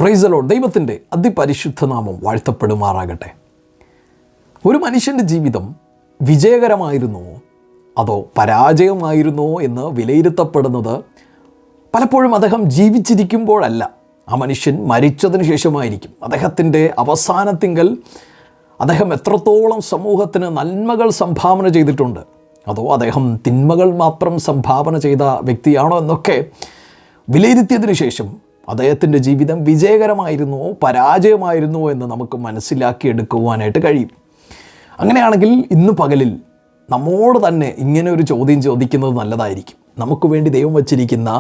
Praise the Lord. ദൈവത്തിൻ്റെ അതിപരിശുദ്ധ നാമം വാഴ്ത്തപ്പെടുമാറാകട്ടെ. ഒരു മനുഷ്യൻ്റെ ജീവിതം വിജയകരമായിരുന്നോ അതോ പരാജയമായിരുന്നോ എന്ന് വിലയിരുത്തപ്പെടുന്നത് പലപ്പോഴും അദ്ദേഹം ജീവിച്ചിരിക്കുമ്പോഴല്ല, ആ മനുഷ്യൻ മരിച്ചതിന് ശേഷമായിരിക്കും. അദ്ദേഹത്തിൻ്റെ അവസാനത്തിങ്കൽ അദ്ദേഹം എത്രത്തോളം സമൂഹത്തിന് നന്മകൾ സംഭാവന ചെയ്തിട്ടുണ്ട്, അതോ അദ്ദേഹം തിന്മകൾ മാത്രം സംഭാവന ചെയ്ത വ്യക്തിയാണോ എന്നൊക്കെ വിലയിരുത്തിയതിനു ശേഷം അദ്ദേഹത്തിൻ്റെ ജീവിതം വിജയകരമായിരുന്നോ പരാജയമായിരുന്നോ എന്ന് നമുക്ക് മനസ്സിലാക്കിയെടുക്കുവാനായിട്ട് കഴിയും. അങ്ങനെയാണെങ്കിൽ ഇന്ന് പകലിൽ നമ്മോട് തന്നെ ഇങ്ങനെ ഒരു ചോദ്യം ചോദിക്കുന്നത് നല്ലതായിരിക്കും. നമുക്ക് വേണ്ടി ദൈവം വച്ചിരിക്കുന്ന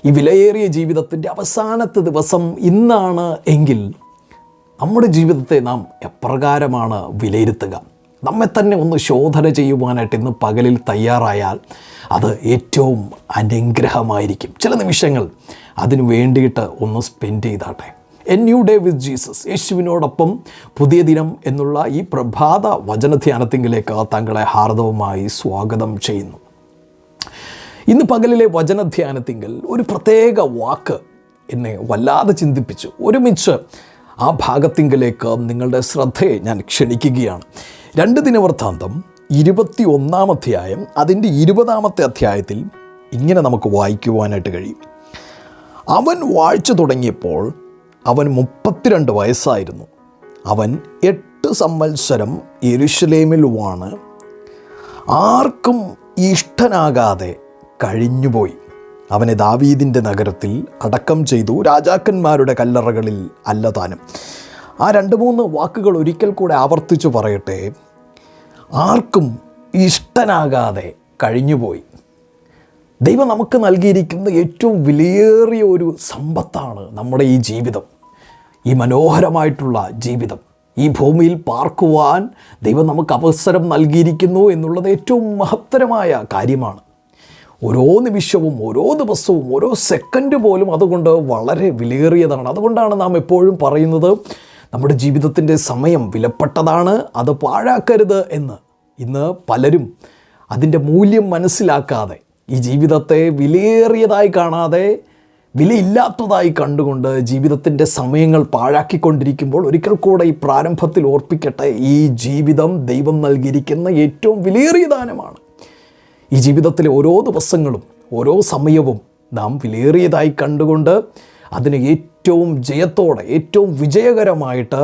ഈ വിലയേറിയ ജീവിതത്തിൻ്റെ അവസാനത്തെ ദിവസം ഇന്നാണ് എങ്കിൽ നമ്മുടെ ജീവിതത്തെ നാം എപ്രകാരമാണ് വിലയിരുത്തുക? നമ്മെ തന്നെ ഒന്ന് ശോധന ചെയ്യുവാനായിട്ട് ഇന്ന് പകലിൽ തയ്യാറായാൽ അത് ഏറ്റവും അനുഗ്രഹമായിരിക്കും. ചില നിമിഷങ്ങൾ അതിനു വേണ്ടിയിട്ട് ഒന്ന് സ്പെൻഡ് ചെയ്താട്ടെ. A new day with Jesus, യേശുവിനോടൊപ്പം പുതിയ ദിനം എന്നുള്ള ഈ പ്രഭാത വചനധ്യാനത്തിങ്കിലേക്ക് താങ്കളെ ഹാർദവമായി സ്വാഗതം ചെയ്യുന്നു. ഇന്ന് പകലിലെ വചനധ്യാനത്തിങ്കിൽ ഒരു പ്രത്യേക വാക്ക് എന്നെ വല്ലാതെ ചിന്തിപ്പിച്ചു. ഒരുമിച്ച് ആ ഭാഗത്തിങ്കിലേക്ക് നിങ്ങളുടെ ശ്രദ്ധയെ ഞാൻ ക്ഷണിക്കുകയാണ്. 2 ദിനവൃത്താന്തം 21-ാം അധ്യായം അതിൻ്റെ 20-ാമത്തെ അധ്യായത്തിൽ ഇങ്ങനെ നമുക്ക് വായിക്കുവാനായിട്ട് കഴിയും. അവൻ വാഴ്ച തുടങ്ങിയപ്പോൾ അവൻ 32 വയസ്സായിരുന്നു. അവൻ 8 സംവത്സരം യെരൂശലേമിൽ വാണ് ആർക്കും ഇഷ്ടനാകാതെ കഴിഞ്ഞുപോയി. അവനെ ദാവീദിൻ്റെ നഗരത്തിൽ അടക്കം ചെയ്തു, രാജാക്കന്മാരുടെ കല്ലറകളിൽ അല്ല താനും. ആ 2-3 വാക്കുകൾ ഒരിക്കൽ കൂടെ ആവർത്തിച്ചു പറയട്ടെ. ആർക്കും ഇഷ്ടനാകാതെ കഴിഞ്ഞുപോയി. ദൈവം നമുക്ക് നൽകിയിരിക്കുന്ന ഏറ്റവും വിലയേറിയ ഒരു സമ്പത്താണ് നമ്മുടെ ഈ ജീവിതം, ഈ മനോഹരമായിട്ടുള്ള ജീവിതം. ഈ ഭൂമിയിൽ പാർക്കുവാൻ ദൈവം നമുക്ക് അവസരം നൽകിയിരിക്കുന്നു എന്നുള്ളത് ഏറ്റവും മഹത്തരമായ കാര്യമാണ്. ഓരോ നിമിഷവും, ഓരോ ദിവസവും, ഓരോ സെക്കൻഡ് പോലും അതുകൊണ്ട് വളരെ വിലയേറിയതാണ്. അതുകൊണ്ടാണ് നാം എപ്പോഴും പറയുന്നത് നമ്മുടെ ജീവിതത്തിൻ്റെ സമയം വിലപ്പെട്ടതാണ്, അത് പാഴാക്കരുത് എന്ന്. ഇന്ന് പലരും അതിൻ്റെ മൂല്യം മനസ്സിലാക്കാതെ, ഈ ജീവിതത്തെ വിലയേറിയതായി കാണാതെ വിലയില്ലാത്തതായി കണ്ടുകൊണ്ട് ജീവിതത്തിൻ്റെ സമയങ്ങൾ പാഴാക്കിക്കൊണ്ടിരിക്കുമ്പോൾ ഒരിക്കൽ കൂടെ ഈ പ്രാരംഭത്തിൽ ഓർപ്പിക്കട്ടെ, ഈ ജീവിതം ദൈവം നൽകിയിരിക്കുന്ന ഏറ്റവും വിലയേറിയ ദാനമാണ്. ഈ ജീവിതത്തിലെ ഓരോ ദിവസങ്ങളും, ഓരോ സമയവും നാം വിലയേറിയതായി കണ്ടുകൊണ്ട് അതിനെ ഏറ്റവും ജയത്തോടെ, ഏറ്റവും വിജയകരമായിട്ട്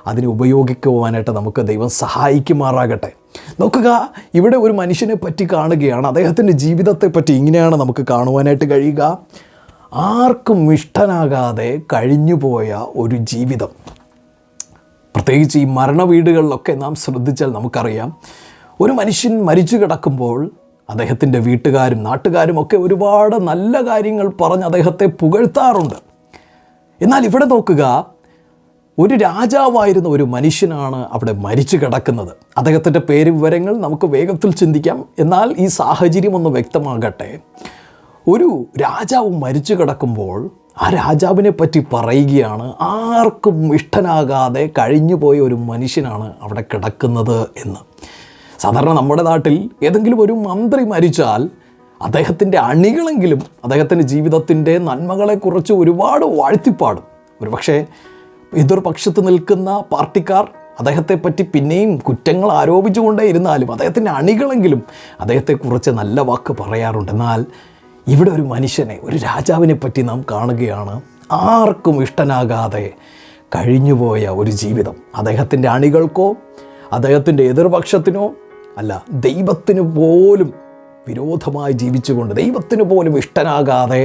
അതിനെ ഉപയോഗിക്കുവാനായിട്ട് നമുക്ക് ദൈവം സഹായിക്കുമാറാകട്ടെ. നോക്കുക, ഇവിടെ ഒരു മനുഷ്യനെ പറ്റി കാണുകയാണ്. അദ്ദേഹത്തിൻ്റെ ജീവിതത്തെപ്പറ്റി ഇങ്ങനെയാണ് നമുക്ക് കാണുവാനായിട്ട് കഴിയുക. ആർക്കും ഇഷ്ടനാകാതെ കഴിഞ്ഞുപോയ ഒരു ജീവിതം. പ്രത്യേകിച്ച് ഈ മരണ വീടുകളിലൊക്കെ നാം ശ്രദ്ധിച്ചാൽ നമുക്കറിയാം, ഒരു മനുഷ്യൻ മരിച്ചു കിടക്കുമ്പോൾ അദ്ദേഹത്തിൻ്റെ വീട്ടുകാരും നാട്ടുകാരും ഒക്കെ ഒരുപാട് നല്ല കാര്യങ്ങൾ പറഞ്ഞ് അദ്ദേഹത്തെ പുകഴ്ത്താറുണ്ട്. എന്നാൽ ഇവിടെ നോക്കുക, ഒരു രാജാവായിരുന്ന ഒരു മനുഷ്യനാണ് അവിടെ മരിച്ചു കിടക്കുന്നത്. അദ്ദേഹത്തിൻ്റെ പേര് വിവരങ്ങൾ നമുക്ക് വേഗത്തിൽ ചിന്തിക്കാം. എന്നാൽ ഈ സാഹചര്യം ഒന്ന് വ്യക്തമാകട്ടെ. ഒരു രാജാവ് മരിച്ചു കിടക്കുമ്പോൾ ആ രാജാവിനെ പറ്റി പറയുകയാണ്, ആർക്കും ഇഷ്ടനാകാതെ കഴിഞ്ഞുപോയ ഒരു മനുഷ്യനാണ് അവിടെ കിടക്കുന്നത് എന്ന്. സാധാരണ നമ്മുടെ നാട്ടിൽ ഏതെങ്കിലും ഒരു മന്ത്രി മരിച്ചാൽ അദ്ദേഹത്തിൻ്റെ അണികളെങ്കിലും അദ്ദേഹത്തിൻ്റെ ജീവിതത്തിൻ്റെ നന്മകളെക്കുറിച്ച് ഒരുപാട് വാഴ്ത്തിപ്പാടും. ഒരുപക്ഷെ എതിർപക്ഷത്ത് നിൽക്കുന്ന പാർട്ടിക്കാർ അദ്ദേഹത്തെപ്പറ്റി പിന്നെയും കുറ്റങ്ങൾ ആരോപിച്ചുകൊണ്ടേ ഇരുന്നാലും അദ്ദേഹത്തിൻ്റെ അണികളെങ്കിലും അദ്ദേഹത്തെക്കുറിച്ച് നല്ല വാക്ക് പറയാറുണ്ട്. എന്നാൽ ഇവിടെ ഒരു മനുഷ്യനെ, ഒരു രാജാവിനെ പറ്റി നാം കാണുകയാണ്. ആർക്കും ഇഷ്ടനാകാതെ കഴിഞ്ഞുപോയ ഒരു ജീവിതം. അദ്ദേഹത്തിൻ്റെ അണികൾക്കോ അദ്ദേഹത്തിൻ്റെ എതിർപക്ഷത്തിനോ അല്ല, ദൈവത്തിന് പോലും വിരോധമായി ജീവിച്ചുകൊണ്ട്, ദൈവത്തിന് പോലും ഇഷ്ടനാകാതെ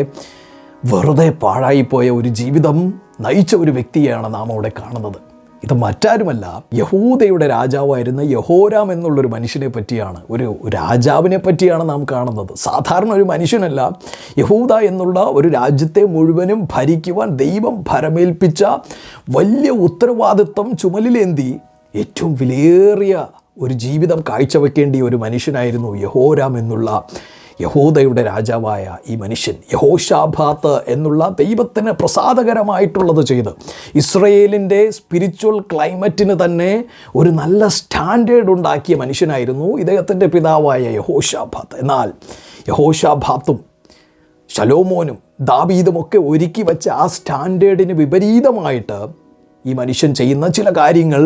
വെറുതെ പാഴായിപ്പോയ ഒരു ജീവിതം നയിച്ച ഒരു വ്യക്തിയാണ് നാം അവിടെ കാണുന്നത്. ഇത് മറ്റാരുമല്ല, യഹൂദയുടെ രാജാവായിരുന്ന യഹോരാം എന്നുള്ളൊരു മനുഷ്യനെ പറ്റിയാണ്, ഒരു രാജാവിനെ പറ്റിയാണ് നാം കാണുന്നത്. സാധാരണ ഒരു മനുഷ്യനല്ല. യഹൂദ എന്നുള്ള ഒരു രാജ്യത്തെ മുഴുവനും ഭരിക്കുവാൻ ദൈവം ഭരമേൽപ്പിച്ച വലിയ ഉത്തരവാദിത്വം ചുമലിലേന്തി ഏറ്റവും വിലയേറിയ ഒരു ജീവിതം കാഴ്ചവെക്കേണ്ടിയ ഒരു മനുഷ്യനായിരുന്നു യഹോരാം എന്നുള്ള യഹൂദയുടെ രാജാവായ ഈ മനുഷ്യൻ. യഹോശാഫാത്ത് എന്നുള്ള ദൈവത്തിന് പ്രസാദകരമായിട്ടുള്ളത് ചെയ്ത് ഇസ്രയേലിൻ്റെ സ്പിരിച്വൽ ക്ലൈമറ്റിന് തന്നെ ഒരു നല്ല സ്റ്റാൻഡേർഡ് ഉണ്ടാക്കിയ മനുഷ്യനായിരുന്നു ഇദ്ദേഹത്തിൻ്റെ പിതാവായ യഹോശാഫാത്ത്. എന്നാൽ യഹോശാഫാത്തും ശലോമോനും ദാവീദുമൊക്കെ ഒരുക്കി വെച്ച ആ സ്റ്റാൻഡേർഡിന് വിപരീതമായിട്ട് ഈ മനുഷ്യൻ ചെയ്യുന്ന ചില കാര്യങ്ങൾ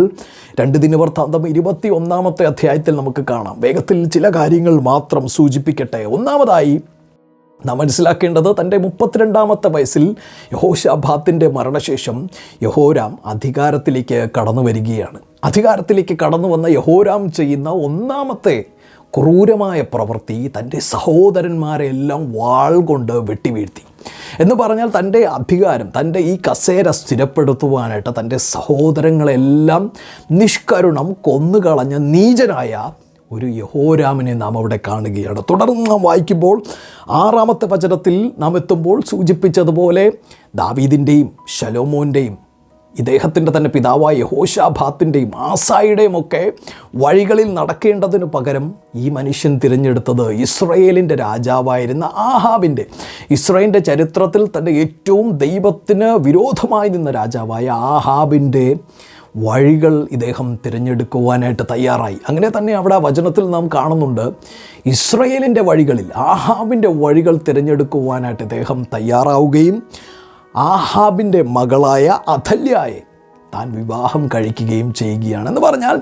2 ദിനവൃത്താന്തം 21-ാമത്തെ അധ്യായത്തിൽ നമുക്ക് കാണാം. വേഗത്തിൽ ചില കാര്യങ്ങൾ മാത്രം സൂചിപ്പിക്കട്ടെ. ഒന്നാമതായി നാം മനസ്സിലാക്കേണ്ടത്, തൻ്റെ 32-ാമത്തെ വയസ്സിൽ യെഹോശാഫാത്തിൻ്റെ മരണശേഷം യഹോരാം അധികാരത്തിലേക്ക് കടന്നു വരികയാണ്. അധികാരത്തിലേക്ക് കടന്നു വന്ന യഹോരാം ചെയ്യുന്ന ഒന്നാമത്തെ ക്രൂരമായ പ്രവൃത്തി തൻ്റെ സഹോദരന്മാരെല്ലാം വാൾ കൊണ്ട് വെട്ടിവീഴ്ത്തി. എന്ന് പറഞ്ഞാൽ തൻ്റെ അധികാരം, തൻ്റെ ഈ കസേര സ്ഥിരപ്പെടുത്തുവാനായിട്ട് തൻ്റെ സഹോദരങ്ങളെല്ലാം നിഷ്കരുണം കൊന്നുകളഞ്ഞ നീചനായ ഒരു യഹോരാമിനെ നാം അവിടെ കാണുകയാണ്. തുടർന്ന് നാം വായിക്കുമ്പോൾ 6-ാമത്തെ വചനത്തിൽ നാം എത്തുമ്പോൾ സൂചിപ്പിച്ചതുപോലെ ദാവീദിൻ്റെയും ശലോമോൻ്റെയും ഇദ്ദേഹത്തിൻ്റെ തന്നെ പിതാവായ യഹോശാഫാത്തിൻ്റെയും ആസായുടെയും ഒക്കെ വഴികളിൽ നടക്കേണ്ടതിന് പകരം ഈ മനുഷ്യൻ തിരഞ്ഞെടുത്തത് ഇസ്രയേലിൻ്റെ രാജാവായിരുന്ന ആഹാബിൻ്റെ, ഇസ്രയേലിൻ്റെ ചരിത്രത്തിൽ തന്നെ ഏറ്റവും ദൈവത്തിന് വിരോധമായി നിന്ന രാജാവായ ആഹാബിൻ്റെ വഴികൾ ഇദ്ദേഹം തിരഞ്ഞെടുക്കുവാനായിട്ട് തയ്യാറായി. അങ്ങനെ തന്നെ അവിടെ ആ വചനത്തിൽ നാം കാണുന്നുണ്ട്, ഇസ്രയേലിൻ്റെ വഴികളിൽ ആഹാബിൻ്റെ വഴികൾ തിരഞ്ഞെടുക്കുവാനായിട്ട് ഇദ്ദേഹം തയ്യാറാവുകയും ആഹാബിൻ്റെ മകളായ അഥല്യായെ താൻ വിവാഹം കഴിക്കുകയും ചെയ്യുകയാണ്. എന്ന് പറഞ്ഞാൽ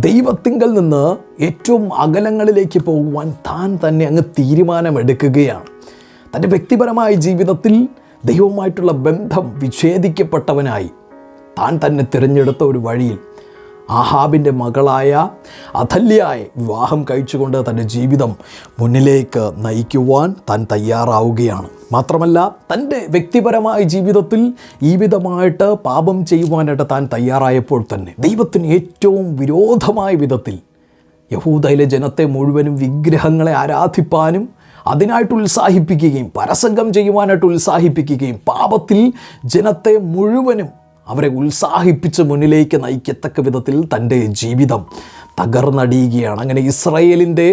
ദൈവത്തിങ്കൽ നിന്ന് ഏറ്റവും അകലങ്ങളിലേക്ക് പോകുവാൻ താൻ തന്നെ അങ്ങ് തീരുമാനമെടുക്കുകയാണ്. തൻ്റെ വ്യക്തിപരമായ ജീവിതത്തിൽ ദൈവവുമായിട്ടുള്ള ബന്ധം വിച്ഛേദിക്കപ്പെട്ടവനായി താൻ തന്നെ തിരഞ്ഞെടുത്ത ഒരു വഴിയിൽ ആഹാബിൻ്റെ മകളായ അഥല്യായെ വിവാഹം കഴിച്ചുകൊണ്ട് തൻ്റെ ജീവിതം മുന്നിലേക്ക് നയിക്കുവാൻ താൻ തയ്യാറാവുകയാണ്. മാത്രമല്ല, തൻ്റെ വ്യക്തിപരമായ ജീവിതത്തിൽ ഈ വിധമായിട്ട് പാപം ചെയ്യുവാനായിട്ട് താൻ തയ്യാറായപ്പോൾ തന്നെ ദൈവത്തിന് ഏറ്റവും വിരോധമായ വിധത്തിൽ യഹൂദയിലെ ജനത്തെ മുഴുവനും വിഗ്രഹങ്ങളെ ആരാധിപ്പാനും അതിനായിട്ട് ഉത്സാഹിപ്പിക്കുകയും പരസംഗം ചെയ്യുവാനായിട്ട് ഉത്സാഹിപ്പിക്കുകയും പാപത്തിൽ ജനത്തെ മുഴുവനും അവരെ ഉത്സാഹിപ്പിച്ച് മുന്നിലേക്ക് നയിക്കത്തക്ക വിധത്തിൽ തൻ്റെ ജീവിതം തകർന്നടിയുകയാണ്. അങ്ങനെ ഇസ്രായേലിൻ്റെ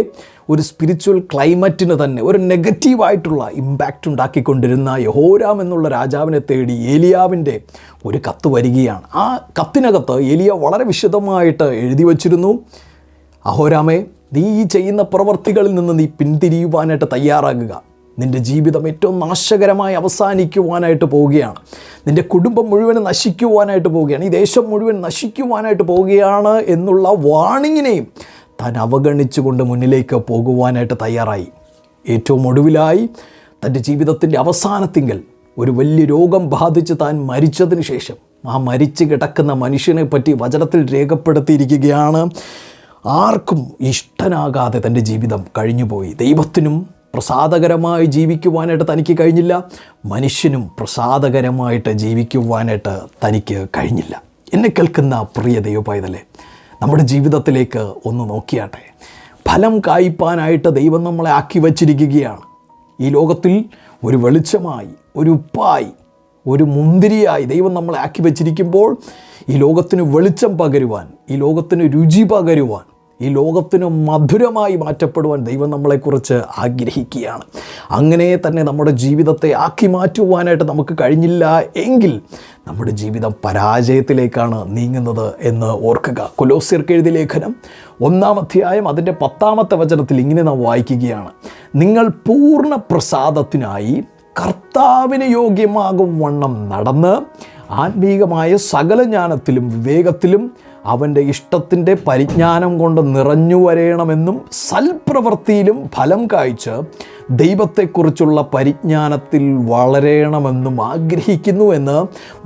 ഒരു സ്പിരിച്വൽ ക്ലൈമറ്റിന് തന്നെ ഒരു നെഗറ്റീവായിട്ടുള്ള ഇമ്പാക്റ്റ് ഉണ്ടാക്കിക്കൊണ്ടിരുന്ന യഹോരാം എന്നുള്ള രാജാവിനെ തേടി ഏലിയാവിൻ്റെ ഒരു കത്ത് വരികയാണ്. ആ കത്തിനകത്ത് ഏലിയ വളരെ വിശദമായിട്ട് എഴുതി വച്ചിരുന്നു, അഹോരാമേ, നീ ഈ ചെയ്യുന്ന പ്രവർത്തികളിൽ നിന്ന് നീ പിന്തിരിയുവാനായിട്ട് തയ്യാറാകുക. നിൻ്റെ ജീവിതം ഏറ്റവും നാശകരമായി അവസാനിക്കുവാനായിട്ട് പോവുകയാണ്. നിൻ്റെ കുടുംബം മുഴുവൻ നശിക്കുവാനായിട്ട് പോവുകയാണ്. ഈ ദേശം മുഴുവൻ നശിക്കുവാനായിട്ട് പോവുകയാണ് എന്നുള്ള വാണിങ്ങിനെയും താൻ അവഗണിച്ചുകൊണ്ട് മുന്നിലേക്ക് പോകുവാനായിട്ട് തയ്യാറായി. ഏറ്റവും ഒടുവിലായി തൻ്റെ ജീവിതത്തിൻ്റെ അവസാനത്തിങ്കൽ ഒരു വലിയ രോഗം ബാധിച്ച് താൻ മരിച്ചതിന് ശേഷം ആ മരിച്ചു കിടക്കുന്ന മനുഷ്യനെ പറ്റി വചനത്തിൽ രേഖപ്പെടുത്തിയിരിക്കുകയാണ്, ആർക്കും ഇഷ്ടനാകാതെ തൻ്റെ ജീവിതം കഴിഞ്ഞുപോയി. ദൈവത്തിനും പ്രസാദകരമായി ജീവിക്കുവാനായിട്ട് തനിക്ക് കഴിഞ്ഞില്ല, മനുഷ്യനും പ്രസാദകരമായിട്ട് ജീവിക്കുവാനായിട്ട് തനിക്ക് കഴിഞ്ഞില്ല. എന്നെ കേൾക്കുന്ന പ്രിയ ദൈവപൈതലേ, നമ്മുടെ ജീവിതത്തിലേക്ക് ഒന്ന് നോക്കിയാട്ടെ. ഫലം കായ്പാനായിട്ട് ദൈവം നമ്മളെ ആക്കി വച്ചിരിക്കുകയാണ്. ഈ ലോകത്തിൽ ഒരു വെളിച്ചമായി, ഒരു ഉപ്പായി, ഒരു മുന്തിരിയായി ദൈവം നമ്മളെ ആക്കി വച്ചിരിക്കുമ്പോൾ ഈ ലോകത്തിന് വെളിച്ചം പകരുവാൻ, ഈ ലോകത്തിന് രുചി പകരുവാൻ, ഈ ലോകത്തിന് മധുരമായി മാറ്റപ്പെടുവാൻ ദൈവം നമ്മളെക്കുറിച്ച് ആഗ്രഹിക്കുകയാണ്. അങ്ങനെ തന്നെ നമ്മുടെ ജീവിതത്തെ ആക്കി മാറ്റുവാനായിട്ട് നമുക്ക് കഴിഞ്ഞില്ല എങ്കിൽ നമ്മുടെ ജീവിതം പരാജയത്തിലേക്കാണ് നീങ്ങുന്നത് എന്ന് ഓർക്കുക. കൊലോസ്യർക്ക് എഴുതിയ ലേഖനം 1-ാം അധ്യായം അതിൻ്റെ 10-ാമത്തെ വചനത്തിൽ ഇങ്ങനെ നാം വായിക്കുകയാണ്, നിങ്ങൾ പൂർണ്ണ പ്രസാദത്തിനായി കർത്താവിന് യോഗ്യമാകും വണ്ണം നടന്ന് ആത്മീകമായ സകല ജ്ഞാനത്തിലും വിവേകത്തിലും അവൻ്റെ ഇഷ്ടത്തിൻ്റെ പരിജ്ഞാനം കൊണ്ട് നിറഞ്ഞു വരണമെന്നും സൽപ്രവൃത്തിയിലും ഫലം കായ്ച്ച് ദൈവത്തെക്കുറിച്ചുള്ള പരിജ്ഞാനത്തിൽ വളരണമെന്നും ആഗ്രഹിക്കുന്നു എന്ന്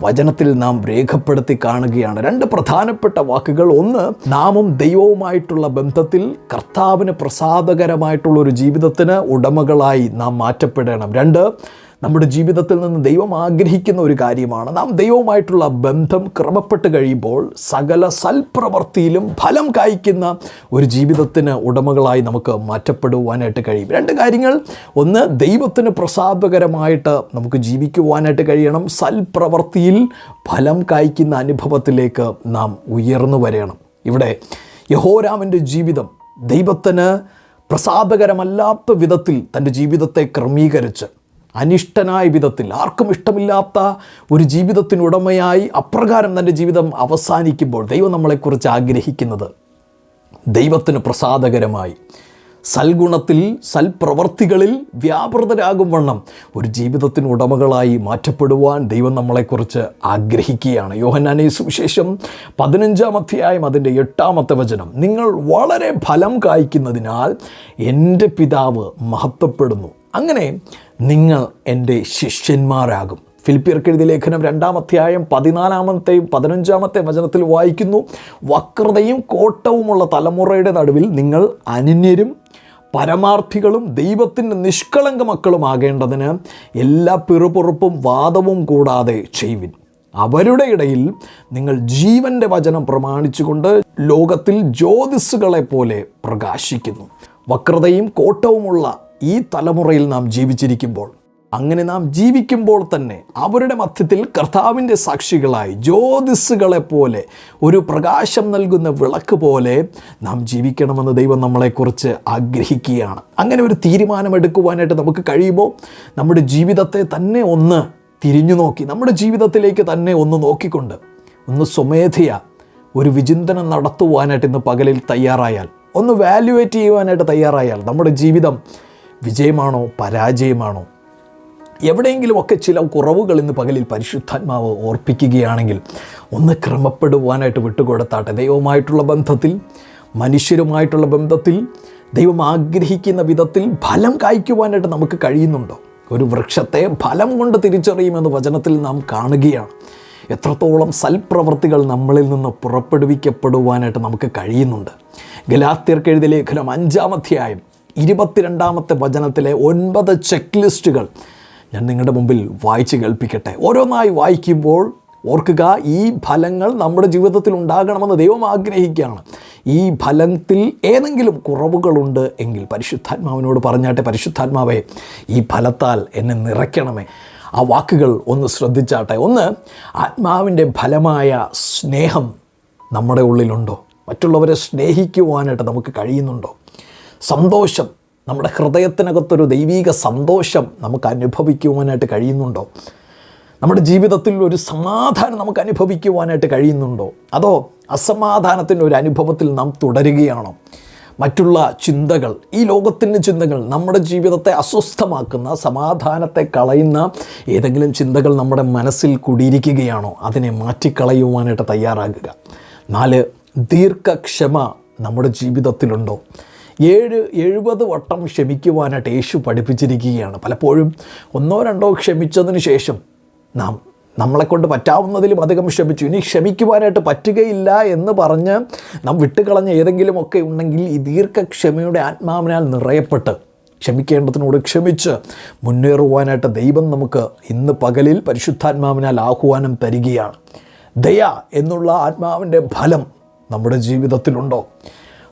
വചനത്തിൽ നാം രേഖപ്പെടുത്തി കാണുകയാണ്. 2 പ്രധാനപ്പെട്ട വാക്കുകൾ. ഒന്ന്, നാമും ദൈവവുമായിട്ടുള്ള ബന്ധത്തിൽ കർത്താവിന് പ്രസാദകരമായിട്ടുള്ള ഒരു ജീവിതത്തിന് ഉടമകളായി നാം മാറ്റപ്പെടണം. 2, നമ്മുടെ ജീവിതത്തിൽ നിന്ന് ദൈവം ആഗ്രഹിക്കുന്ന ഒരു കാര്യമാണ്, നാം ദൈവവുമായിട്ടുള്ള ബന്ധം ക്രമപ്പെട്ട് കഴിയുമ്പോൾ സകല സൽപ്രവൃത്തിയിലും ഫലം കായ്ക്കുന്ന ഒരു ജീവിതത്തിന് ഉടമകളായി നമുക്ക് മാറ്റപ്പെടുവാനായിട്ട് കഴിയും. 2 കാര്യങ്ങൾ. ഒന്ന്, ദൈവത്തിന് പ്രസാദകരമായിട്ട് നമുക്ക് ജീവിക്കുവാനായിട്ട് കഴിയണം. സൽപ്രവൃത്തിയിൽ ഫലം കായ്ക്കുന്ന അനുഭവത്തിലേക്ക് നാം ഉയർന്നു വരണം. ഇവിടെ യഹോരാമിൻ്റെ ജീവിതം ദൈവത്തിന് പ്രസാദകരമല്ലാത്ത വിധത്തിൽ തൻ്റെ ജീവിതത്തെ ക്രമീകരിച്ച് അനിഷ്ടനായ വിധത്തിൽ, ആർക്കും ഇഷ്ടമില്ലാത്ത ഒരു ജീവിതത്തിനുടമയായി അപ്രകാരം തൻ്റെ ജീവിതം അവസാനിക്കുമ്പോൾ ദൈവം നമ്മളെക്കുറിച്ച് ആഗ്രഹിക്കുന്നത് ദൈവത്തിന് പ്രസാദകരമായി സൽഗുണത്തിൽ, സൽപ്രവർത്തികളിൽ വ്യാപൃതരാകും വണ്ണം ഒരു ജീവിതത്തിന് ഉടമകളായി മാറ്റപ്പെടുവാൻ ദൈവം നമ്മളെക്കുറിച്ച് ആഗ്രഹിക്കുകയാണ്. യോഹന്നാന്റെ സുവിശേഷം 15-ാം അധ്യായം അതിൻ്റെ 8-ാമത്തെ വചനം, നിങ്ങൾ വളരെ ഫലം കായ്ക്കുന്നതിനാൽ എൻ്റെ പിതാവ് മഹത്വപ്പെടുന്നു, അങ്ങനെ നിങ്ങൾ എൻ്റെ ശിഷ്യന്മാരാകും. ഫിലിപ്പിയർക്ക് എഴുതിയ ലേഖനം 2-ാം അധ്യായം 14-ാമത്തെയും 15-ാമത്തെ വചനത്തിൽ വായിക്കുന്നു, വക്രതയും കോട്ടവുമുള്ള തലമുറയുടെ നടുവിൽ നിങ്ങൾ അനന്യരും പരമാർത്ഥികളും ദൈവത്തിൻ്റെ നിഷ്കളങ്ക മക്കളുമാകേണ്ടതിന് എല്ലാ പിറുപിറുപ്പും വാദവും കൂടാതെ ചെയ്യുവിൻ. അവരുടെ ഇടയിൽ നിങ്ങൾ ജീവൻ്റെ വചനം പ്രമാണിച്ചുകൊണ്ട് ലോകത്തിൽ ജ്യോതിസ്സുകളെ പോലെ പ്രകാശിക്കുന്നു. വക്രതയും കോട്ടവുമുള്ള ഈ തലമുറയിൽ നാം ജീവിച്ചിരിക്കുമ്പോൾ, അങ്ങനെ നാം ജീവിക്കുമ്പോൾ തന്നെ അവരുടെ മധ്യത്തിൽ കർത്താവിൻ്റെ സാക്ഷികളായി ജ്യോതിസ്സുകളെപ്പോലെ ഒരു പ്രകാശം നൽകുന്ന വിളക്ക് പോലെ നാം ജീവിക്കണമെന്ന് ദൈവം നമ്മളെക്കുറിച്ച് ആഗ്രഹിക്കുകയാണ്. അങ്ങനെ ഒരു തീരുമാനമെടുക്കുവാനായിട്ട് നമുക്ക് കഴിയുമ്പോൾ നമ്മുടെ ജീവിതത്തെ തന്നെ ഒന്ന് തിരിഞ്ഞു നോക്കി, നമ്മുടെ ജീവിതത്തിലേക്ക് തന്നെ ഒന്ന് നോക്കിക്കൊണ്ട് ഒന്ന് സ്വമേധയാ ഒരു വിചിന്തനം നടത്തുവാനായിട്ട് ഇന്ന് പകലിൽ തയ്യാറായാൽ, ഒന്ന് വാല്യുവേറ്റ് ചെയ്യുവാനായിട്ട് തയ്യാറായാൽ നമ്മുടെ ജീവിതം വിജയമാണോ പരാജയമാണോ? എവിടെയെങ്കിലുമൊക്കെ ചില കുറവുകൾ ഇന്ന് പകലിൽ പരിശുദ്ധാത്മാവ് ഓർപ്പിക്കുകയാണെങ്കിൽ ഒന്ന് ക്രമപ്പെടുവാനായിട്ട് വിട്ടുകൊടുത്താട്ടെ. ദൈവവുമായിട്ടുള്ള ബന്ധത്തിൽ, മനുഷ്യരുമായിട്ടുള്ള ബന്ധത്തിൽ ദൈവം ആഗ്രഹിക്കുന്ന വിധത്തിൽ ഫലം കായ്ക്കുവാനായിട്ട് നമുക്ക് കഴിയുന്നുണ്ടോ? ഒരു വൃക്ഷത്തെ ഫലം കൊണ്ട് തിരിച്ചറിയുമെന്ന് വചനത്തിൽ നാം കാണുകയാണ്. എത്രത്തോളം സൽപ്രവൃത്തികൾ നമ്മളിൽ നിന്ന് പുറപ്പെടുവിക്കപ്പെടുവാനായിട്ട് നമുക്ക് കഴിയുന്നുണ്ട്. ഗലാത്യർക്ക് എഴുതിയ ലേഖനം 5-ാം അധ്യായം 22-ാമത്തെ വചനത്തിലെ 9 ചെക്ക് ലിസ്റ്റുകൾ ഞാൻ നിങ്ങളുടെ മുമ്പിൽ വായിച്ച് കേൾപ്പിക്കട്ടെ. ഓരോന്നായി വായിക്കുമ്പോൾ ഓർക്കുക, ഈ ഫലങ്ങൾ നമ്മുടെ ജീവിതത്തിൽ ഉണ്ടാകണമെന്ന് ദൈവം ആഗ്രഹിക്കുകയാണ്. ഈ ഫലത്തിൽ ഏതെങ്കിലും കുറവുകളുണ്ട് എങ്കിൽ പരിശുദ്ധാത്മാവിനോട് പറഞ്ഞാട്ടെ, പരിശുദ്ധാത്മാവേ ഈ ഫലത്താൽ എന്നെ നിറയ്ക്കണമേ. ആ വാക്കുകൾ ഒന്ന് ശ്രദ്ധിച്ചാട്ടെ. ഒന്ന്, ആത്മാവിൻ്റെ ഫലമായ സ്നേഹം നമ്മുടെ ഉള്ളിലുണ്ടോ? മറ്റുള്ളവരെ സ്നേഹിക്കുവാനായിട്ട് നമുക്ക് കഴിയുന്നുണ്ടോ? സന്തോഷം, നമ്മുടെ ഹൃദയത്തിനകത്തൊരു ദൈവീക സന്തോഷം നമുക്ക് അനുഭവിക്കുവാനായിട്ട് കഴിയുന്നുണ്ടോ? നമ്മുടെ ജീവിതത്തിൽ ഒരു സമാധാനം നമുക്ക് അനുഭവിക്കുവാനായിട്ട് കഴിയുന്നുണ്ടോ? അതോ അസമാധാനത്തിൻ്റെ ഒരു അനുഭവത്തിൽ നാം തുടരുകയാണോ? മറ്റുള്ള ചിന്തകൾ, ഈ ലോകത്തിൻ്റെ ചിന്തകൾ നമ്മുടെ ജീവിതത്തെ അസ്വസ്ഥമാക്കുന്ന, സമാധാനത്തെ കളയുന്ന ഏതെങ്കിലും ചിന്തകൾ നമ്മുടെ മനസ്സിൽ കുടിയിരിക്കുകയാണോ? അതിനെ മാറ്റിക്കളയുവാനായിട്ട് തയ്യാറാകുക. 4, ദീർഘക്ഷമ നമ്മുടെ ജീവിതത്തിലുണ്ടോ? 70 വട്ടം ക്ഷമിക്കുവാനായിട്ട് യേശു പഠിപ്പിച്ചിരിക്കുകയാണ്. പലപ്പോഴും 1-2 ക്ഷമിച്ചതിന് ശേഷം നാം നമ്മളെക്കൊണ്ട് പറ്റാവുന്നതിലും അധികം ക്ഷമിച്ചു, ഇനി ക്ഷമിക്കുവാനായിട്ട് പറ്റുകയില്ല എന്ന് പറഞ്ഞ് നാം വിട്ടുകളഞ്ഞ ഏതെങ്കിലുമൊക്കെ ഉണ്ടെങ്കിൽ ഈ ദീർഘക്ഷമയുടെ ആത്മാവിനാൽ നിറയപ്പെട്ട് ക്ഷമിക്കേണ്ടതിനോട് ക്ഷമിച്ച് മുന്നേറുവാനായിട്ട് ദൈവം നമുക്ക് ഇന്ന് പകലിൽ പരിശുദ്ധാത്മാവിനാൽ ആഹ്വാനം തരികയാണ്. ദയ എന്നുള്ള ആത്മാവിൻ്റെ ഫലം നമ്മുടെ ജീവിതത്തിലുണ്ടോ?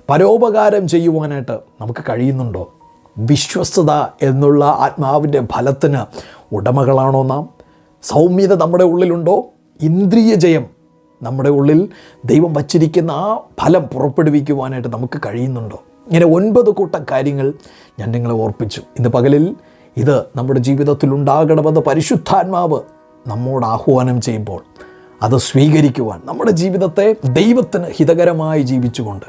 പരോപകാരം ചെയ്യുവാനായിട്ട് നമുക്ക് കഴിയുന്നുണ്ടോ? വിശ്വസ്തത എന്നുള്ള ആത്മാവിൻ്റെ ഫലത്തിന് ഉടമകളാണോ നാം? സൗമ്യത നമ്മുടെ ഉള്ളിലുണ്ടോ? ഇന്ദ്രിയ ജയം നമ്മുടെ ഉള്ളിൽ ദൈവം വച്ചിരിക്കുന്ന ആ ഫലം പുറപ്പെടുവിക്കുവാനായിട്ട് നമുക്ക് കഴിയുന്നുണ്ടോ? ഇങ്ങനെ 9 കൂട്ടം കാര്യങ്ങൾ ഞാൻ നിങ്ങളെ ഓർപ്പിച്ചു. ഇന്ന് പകലിൽ ഇത് നമ്മുടെ ജീവിതത്തിൽ ഉണ്ടാകണമെന്ന് പരിശുദ്ധാത്മാവ് നമ്മോട് ആഹ്വാനം ചെയ്യുമ്പോൾ അത് സ്വീകരിക്കുവാൻ, നമ്മുടെ ജീവിതത്തെ ദൈവത്തിന് ഹിതകരമായി ജീവിച്ചുകൊണ്ട്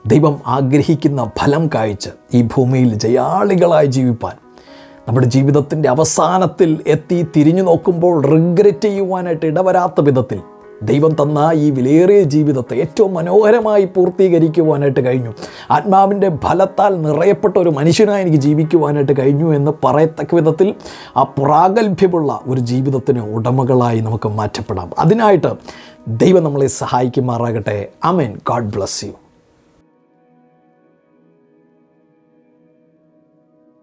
ദൈവം ആഗ്രഹിക്കുന്ന ഫലം കായ്ച്ച് ഈ ഭൂമിയിൽ ജയാളികളായി ജീവിപ്പാൻ, നമ്മുടെ ജീവിതത്തിൻ്റെ അവസാനത്തിൽ എത്തി തിരിഞ്ഞു നോക്കുമ്പോൾ റിഗ്രറ്റ് ചെയ്യുവാനായിട്ട് ഇടവരാത്ത വിധത്തിൽ ദൈവം തന്ന ഈ വിലയേറിയ ജീവിതത്തെ ഏറ്റവും മനോഹരമായി പൂർത്തീകരിക്കുവാനായിട്ട് കഴിഞ്ഞു. ആത്മാവിൻ്റെ ഫലത്താൽ നിറയപ്പെട്ട ഒരു മനുഷ്യനായി എനിക്ക് ജീവിക്കുവാനായിട്ട് കഴിഞ്ഞു എന്ന് പറയത്തക്ക വിധത്തിൽ ആ പ്രാഗൽഭ്യമുള്ള ഒരു ജീവിതത്തിന് ഉടമകളായി നമുക്ക് മാറ്റപ്പെടാം. അതിനായിട്ട് ദൈവം നമ്മളെ സഹായിക്കുമാറാകട്ടെ. ആമേൻ. God bless U.